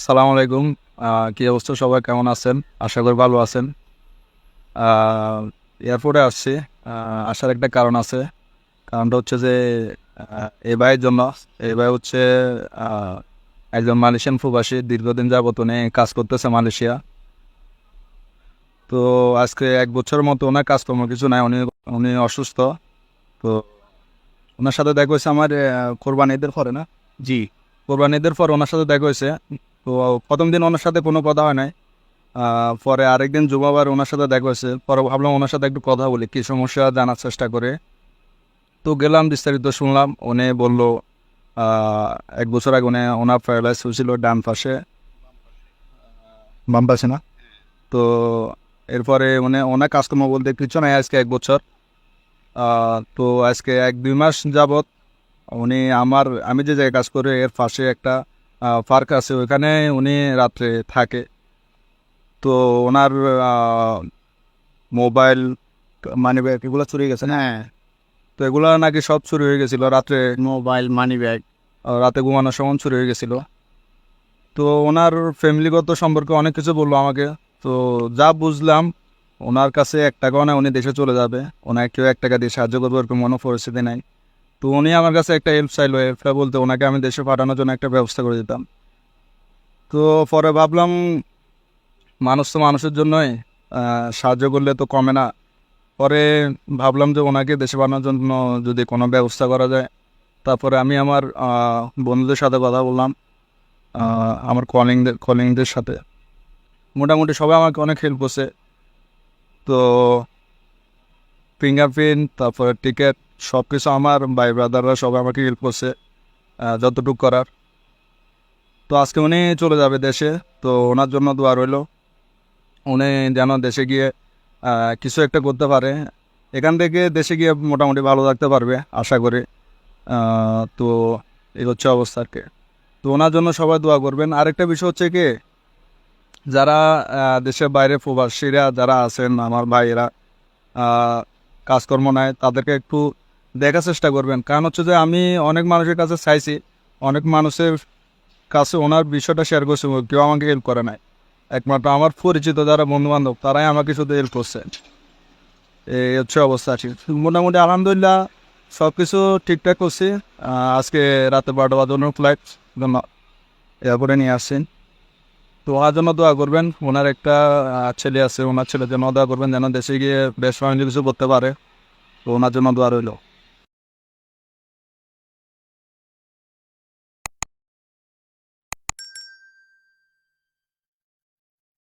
সালাম আলাইকুম। কি অবস্থা, সবাই কেমন আছেন? আশা করি ভালো আছেন। এয়ারপোর্টে আসছি। আসার একটা কারণ আছে। কারণটা হচ্ছে যে এই ভাইয়ের জন্য। এই ভাই হচ্ছে আহ, একজন মালয়েশিয়ান প্রবাসী, দীর্ঘদিন যাবত উনি কাজ করতেছে মালয়েশিয়া। তো আজকে 1 বছরের মতো ওনার কাজকর্ম কিছু নাই, উনি উনি অসুস্থ। তো ওনার সাথে দেখা হয়েছে আমার কোরবানি ঈদের পরে না। জি, কোরবানি ঈদের পর ওনার সাথে দেখা হয়েছে। তো প্রথম দিন ওনার সাথে কোনো কথা হয় নাই। পরে আরেকদিন জুমাবার ওনার সাথে দেখা হয়েছে। পরে ভাবলাম ওনার সাথে একটু কথা বলি, কি সমস্যা জানার চেষ্টা করে। তো গেলাম, বিস্তারিত শুনলাম। উনি বললো 1 বছর আগে ওনার প্যারালাইজ হয়েছিল ডান পাশে, বাম পাশে না। তো এরপরে ওনার কাজকর্ম বলতে কিছু নাই, আজকে 1 বছর। তো আজকে 1-2 মাস যাবত উনি আমি যে জায়গায় কাজ করি এর পাশে একটা পার্ক আছে, ওইখানে উনি রাত্রে থাকে। তো ওনার মোবাইল, মানিব্যাগ এগুলো চুরি গেছে না। হ্যাঁ, তো এগুলো নাকি সব চুরি হয়ে গেছিল রাত্রে। Mobile, money bag. রাতে ঘুমানোর সময় চুরি হয়ে গেছিল। তো ওনার ফ্যামিলিগত সম্পর্কে অনেক কিছু বললো আমাকে। তো যা বুঝলাম, ওনার কাছে 1 টাকাও না, উনি দেশে চলে যাবে। ওনাকে কেউ 1 টাকা দিয়ে সাহায্য করবে এরকম কোনো পরিস্থিতি নাই। তো উনি আমার কাছে একটা হেল্প চাইলো, হেল্পটা বলতে ওনাকে আমি দেশে পাঠানোর জন্য একটা ব্যবস্থা করে দিতাম। তো পরে ভাবলাম, মানুষ তো মানুষের জন্যই, সাহায্য করলে তো কমে না। পরে ভাবলাম যে ওনাকে দেশে পাঠানোর জন্য যদি কোনো ব্যবস্থা করা যায়। তারপরে আমি আমার বন্ধুদের সাথে কথা বললাম, আমার কলিংদের সাথে। মোটামুটি সবাই আমাকে অনেক হেল্প করছে। তো ফিঙ্গারপ্রিন্ট, তারপরে টিকিট, সব কিছু আমার ভাই ব্রাদাররা সবাই আমাকে হেল্প করছে যতটুকু করার। তো আজকে উনি চলে যাবে দেশে। তো ওনার জন্য দোয়া রইল, উনি যেন দেশে গিয়ে কিছু একটা করতে পারে। এখান থেকে দেশে গিয়ে মোটামুটি ভালো থাকতে পারবে আশা করি। তো এই হচ্ছে অবস্থা আর কি। তো ওনার জন্য সবাই দোয়া করবেন। আরেকটা বিষয় হচ্ছে কি, যারা দেশের বাইরে প্রবাসীরা যারা আছেন আমার ভাইয়েরা, আহ, কাজকর্ম নাই, তাদেরকে একটু দেখার চেষ্টা করবেন। কারণ হচ্ছে যে আমি অনেক মানুষের কাছে চাইছি, অনেক মানুষের কাছে ওনার বিষয়টা শেয়ার করছি, কেউ আমাকে হেল্প করে নাই। একমাত্র আমার পরিচিত যারা বন্ধু বান্ধব তারাই আমাকে শুধু হেল্প করছে। এই হচ্ছে অবস্থা আছে। মোটামুটি আলহামদুলিল্লাহ সব কিছু ঠিকঠাক করছি। আজকে রাতে 12টা বাজানোর ফ্লাইট জন্য এয়ারপোর্টে নিয়ে আসছেন। তো ওনার জন্য দোয়া করবেন। ওনার একটা ছেলে আছে, ওনার ছেলের জন্য দোয়া করবেন যেন দেশে গিয়ে বেশ ভালো কিছু করতে পারে। তো ওনার জন্য দোয়া রইল।